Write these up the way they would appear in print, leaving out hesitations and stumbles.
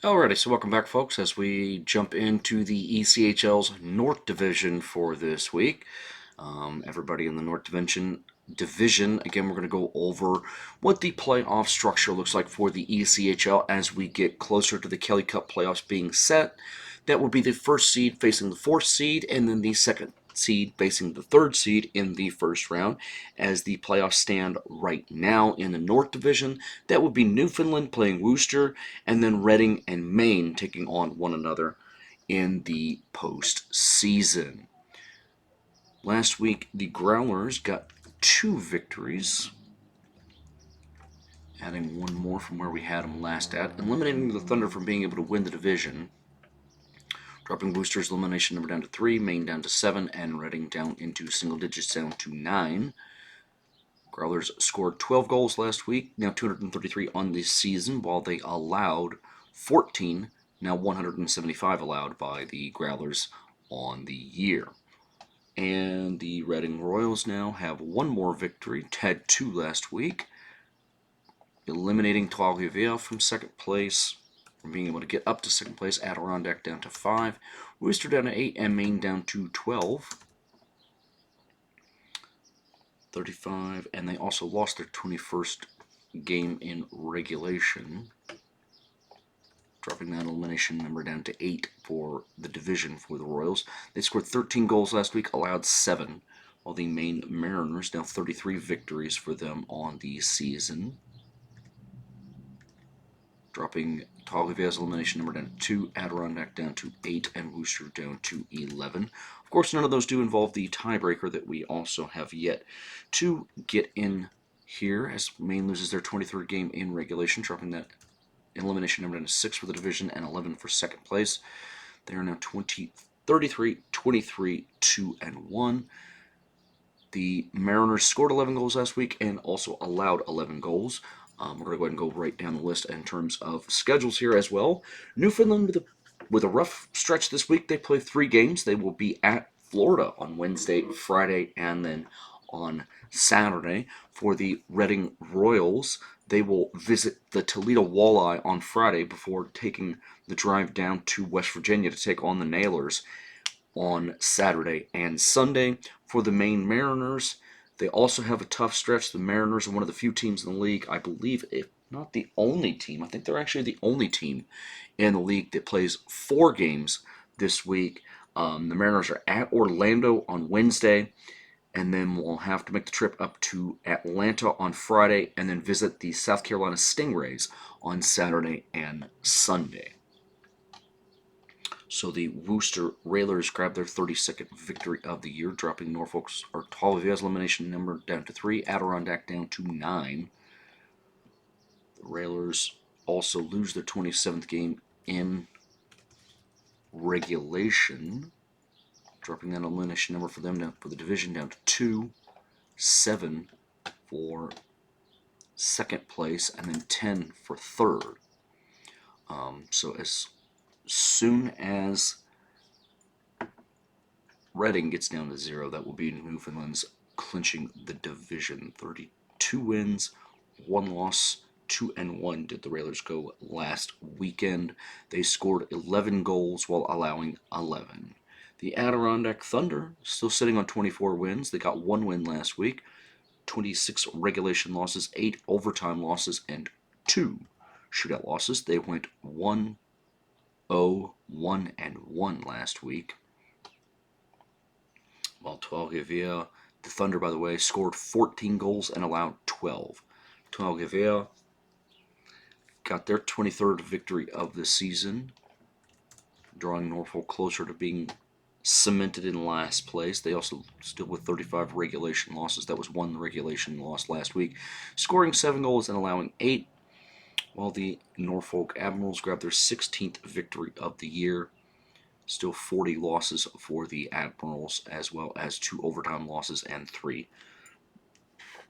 Alrighty, so welcome back, folks, as we jump into the ECHL's North Division for this week. Everybody in the North Division, again, we're going to go over what the playoff structure looks like for the ECHL as we get closer to the Kelly Cup playoffs being set. That would be the first seed facing the fourth seed, and then the second seed facing the third seed in the first round. As the playoffs stand right now in the North Division, that would be Newfoundland playing Worcester, and then Reading and Maine taking on one another in the postseason. Last week, the Growlers got 2 victories, adding one more from where we had them last at, eliminating the Thunder from being able to win the division, dropping Worcester's elimination number down to 3, Maine down to 7, and Reading down into single digits down to 9. Growlers scored 12 goals last week, now 233 on the season, while they allowed 14, now 175 allowed by the Growlers on the year. And the Reading Royals now have one more victory, had 2 last week, eliminating Trois-Rivières from second place, from being able to get up to second place, Adirondack down to 5, Worcester down to 8, and Maine down to 12. 35, and they also lost their 21st game in regulation, dropping that elimination number down to 8 for the division for the Royals. They scored 13 goals last week, allowed 7, while the Maine Mariners now 33 victories for them on the season, dropping Trois-Rivières' elimination number down to 2, Adirondack down to 8, and Worcester down to 11. Of course, none of those do involve the tiebreaker that we also have yet to get in here, as Maine loses their 23rd game in regulation, dropping that elimination number down to 6 for the division and 11 for second place. They are now 33, 23, 2, and 1. The Mariners scored 11 goals last week and also allowed 11 goals. We're going to go ahead and go right down the list in terms of schedules here as well. Newfoundland with a rough stretch this week. They play 3 games. They will be at Florida on Wednesday, Friday, and then on Saturday. For the Reading Royals, they will visit the Toledo Walleye on Friday before taking the drive down to West Virginia to take on the Nailers on Saturday and Sunday. For the Maine Mariners, they also have a tough stretch. The Mariners are one of the few teams in the league, I believe, if not the only team. I think they're actually the only team in the league that plays 4 games this week. The Mariners are at Orlando on Wednesday, and then we'll have to make the trip up to Atlanta on Friday, and then visit the South Carolina Stingrays on Saturday and Sunday. So the Worcester Railers grabbed their 32nd victory of the year, dropping Norfolk's or Trois-Rivières' elimination number down to 3, Adirondack down to 9. The Railers also lose their 27th game in regulation, dropping that elimination number for them for the division down to 2, 7 for second place, and then 10 for third. So as soon as Reading gets down to 0, that will be Newfoundland's clinching the division. 32 wins, 1 loss, 2-1 did the Railers go last weekend. They scored 11 goals while allowing 11. The Adirondack Thunder still sitting on 24 wins. They got 1 win last week, 26 regulation losses, 8 overtime losses, and 2 shootout losses. They went 1-0, 1-1 last week. While Trois-Rivières, the Thunder, by the way, scored 14 goals and allowed 12. Trois-Rivières got their 23rd victory of the season, drawing Norfolk closer to being cemented in last place. They also still with 35 regulation losses. That was 1 regulation loss last week, scoring 7 goals and allowing 8, while the Norfolk Admirals grabbed their 16th victory of the year. Still 40 losses for the Admirals, as well as 2 overtime losses and 3.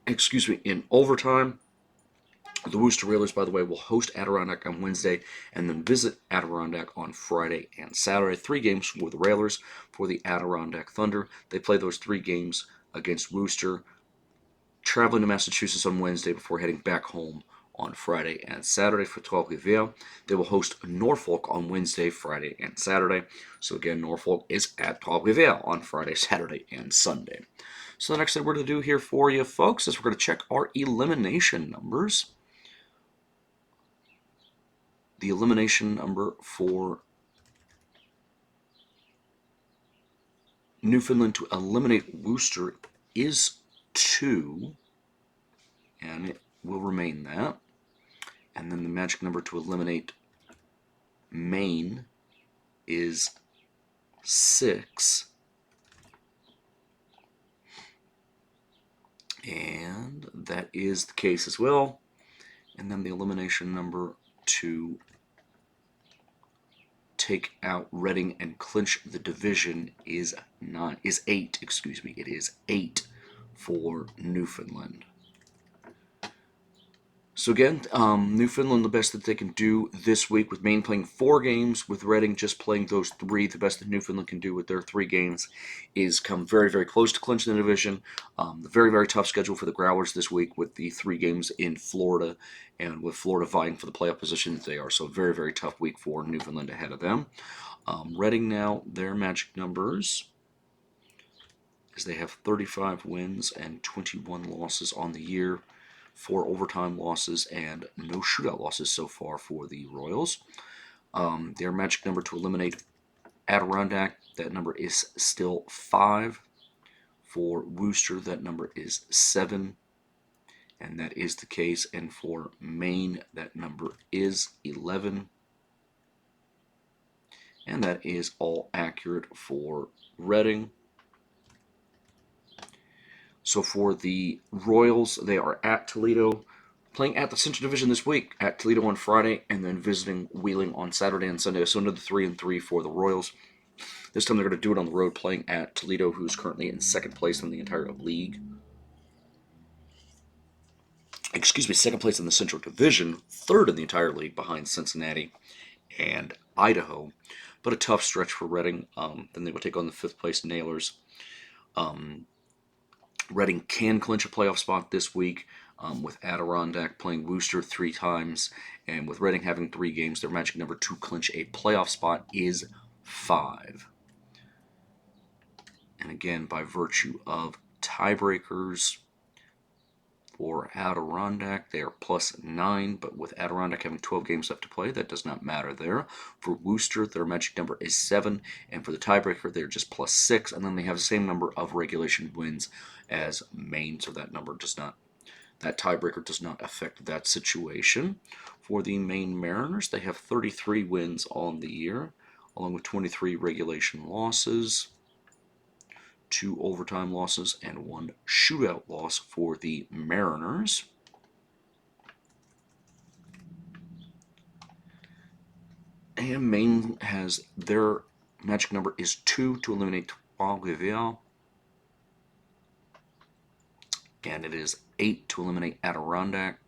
In overtime. The Worcester Railers, by the way, will host Adirondack on Wednesday and then visit Adirondack on Friday and Saturday. 3 games for the Railers. For the Adirondack Thunder, they play those 3 games against Worcester, traveling to Massachusetts on Wednesday before heading back home on Friday and Saturday for Trois-Rivières. They will host Norfolk on Wednesday, Friday, and Saturday. So again, Norfolk is at Trois-Rivières on Friday, Saturday, and Sunday. So the next thing we're going to do here for you folks is we're going to check our elimination numbers. The elimination number for Newfoundland to eliminate Worcester is 2, and it will remain that. And then the magic number to eliminate Maine is 6. And that is the case as well. And then the elimination number to take out Reading and clinch the division is 8. Excuse me, it is 8 for Newfoundland. So again, Newfoundland, the best that they can do this week with Maine playing 4 games, with Reading just playing those 3. The best that Newfoundland can do with their 3 games is come very, very close to clinching the division. The very, very tough schedule for the Growlers this week with the 3 games in Florida, and with Florida vying for the playoff position that they are. So very, very tough week for Newfoundland ahead of them. Reading now, their magic numbers is they have 35 wins and 21 losses on the year. 4 overtime losses and no shootout losses so far for the Royals. Their magic number to eliminate Adirondack, that number is still 5. For Worcester, that number is 7. And that is the case. And for Maine, that number is 11. And that is all accurate for Reading. So for the Royals, they are at Toledo, playing at the Central Division this week, at Toledo on Friday, and then visiting Wheeling on Saturday and Sunday. So another 3-3 for the Royals. This time they're going to do it on the road, playing at Toledo, who's currently in 2nd place in the entire league. Excuse me, 2nd place in the Central Division, 3rd in the entire league behind Cincinnati and Idaho. But a tough stretch for Reading. Then they will take on the 5th place Nailers. Reading can clinch a playoff spot this week with Adirondack playing Worcester 3 times. And with Reading having 3 games, their magic number to clinch a playoff spot is 5. And again, by virtue of tiebreakers for Adirondack, they are +9. But with Adirondack having 12 games left to play, that does not matter there. For Worcester, their magic number is 7. And for the tiebreaker, they're just +6. And then they have the same number of regulation wins as Maine, so that number does not, that tiebreaker does not affect that situation. For the Maine Mariners, they have 33 wins on the year, along with 23 regulation losses, 2 overtime losses, and 1 shootout loss for the Mariners. And Maine has their magic number is 2 to eliminate Trois-Rivières. And it is 8 to eliminate Adirondack.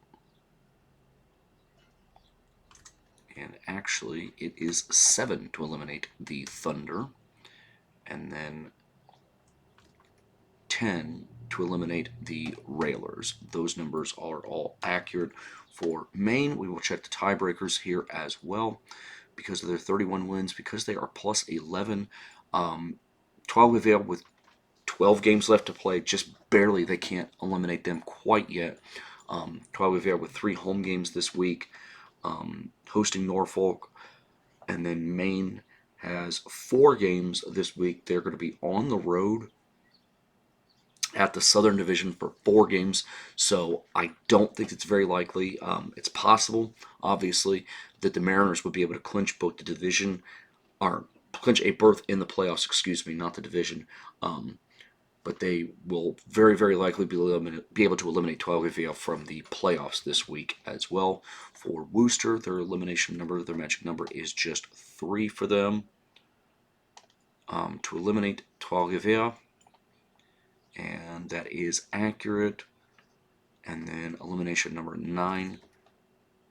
And actually, it is 7 to eliminate the Thunder. And then 10 to eliminate the Railers. Those numbers are all accurate. For Maine, we will check the tiebreakers here as well. Because of their 31 wins, because they are +11. Trois-Rivières with 12 games left to play, just barely. They can't eliminate them quite yet. Trois-Rivières with 3 home games this week, hosting Norfolk. And then Maine has 4 games this week. They're going to be on the road at the Southern Division for 4 games. So I don't think it's very likely. It's possible, obviously, that the Mariners would be able to clinch both the division, or clinch a berth in the playoffs, excuse me, not the division. But they will very, very likely be able to eliminate Trois-Rivières from the playoffs this week as well. For Worcester, their elimination number, their magic number is just 3 for them to eliminate Trois-Rivières. And that is accurate. And then elimination number 9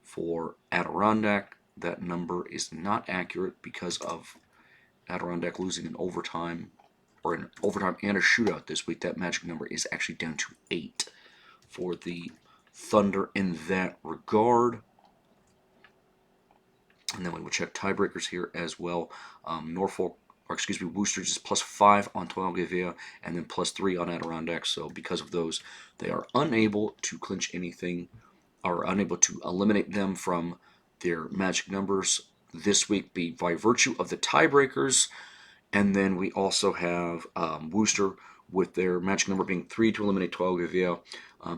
for Adirondack. That number is not accurate because of Adirondack losing an overtime and a shootout this week. That magic number is actually down to 8 for the Thunder in that regard. And then we will check tiebreakers here as well. Worcester is +5 on Tuolgevia and then +3 on Adirondack. So because of those, they are unable to clinch anything or unable to eliminate them from their magic numbers this week by virtue of the tiebreakers. And then we also have Worcester with their magic number being 3 to eliminate Tuolgevia,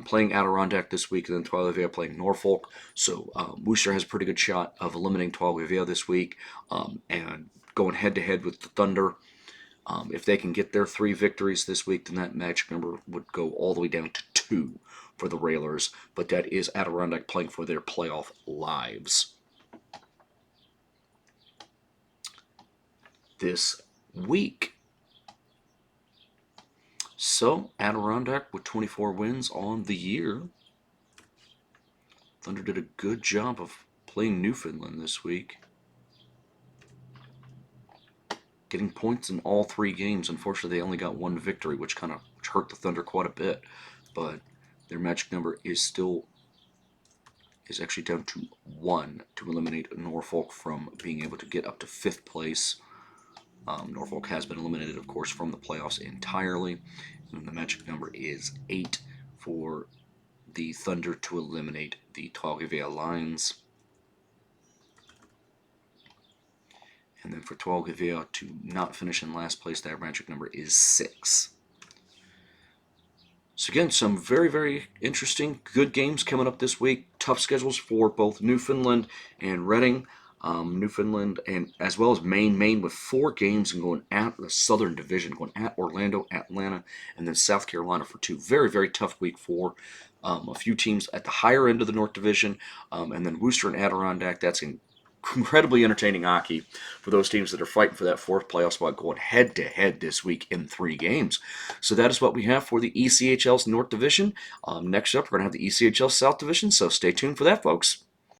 playing Adirondack this week, and then Tuolgevia playing Norfolk. So Worcester has a pretty good shot of eliminating Tuolgevia this week and going head-to-head with the Thunder. If they can get their 3 victories this week, then that magic number would go all the way down to 2 for the Railers. But that is Adirondack playing for their playoff lives. This week. So, Adirondack with 24 wins on the year. Thunder did a good job of playing Newfoundland this week. Getting points in all 3 games. Unfortunately, they only got 1 victory, which kind of hurt the Thunder quite a bit. But their magic number is actually down to 1 to eliminate Norfolk from being able to get up to 5th place. Norfolk has been eliminated, of course, from the playoffs entirely. And the magic number is 8 for the Thunder to eliminate the Tuolgevia Lions. And then for Tuolgevia to not finish in last place, that magic number is 6. So again, some very, very interesting, good games coming up this week. Tough schedules for both Newfoundland and Reading. Newfoundland and as well as Maine with 4 games and going at the Southern Division, going at Orlando, Atlanta, and then South Carolina for 2. Very, very tough week for a few teams at the higher end of the North Division, and then Worcester and Adirondack. That's incredibly entertaining hockey for those teams that are fighting for that 4th playoff spot, going head-to-head this week in 3 games. So that is what we have for the ECHL's North Division. Next up, we're going to have the ECHL South Division, so stay tuned for that, folks.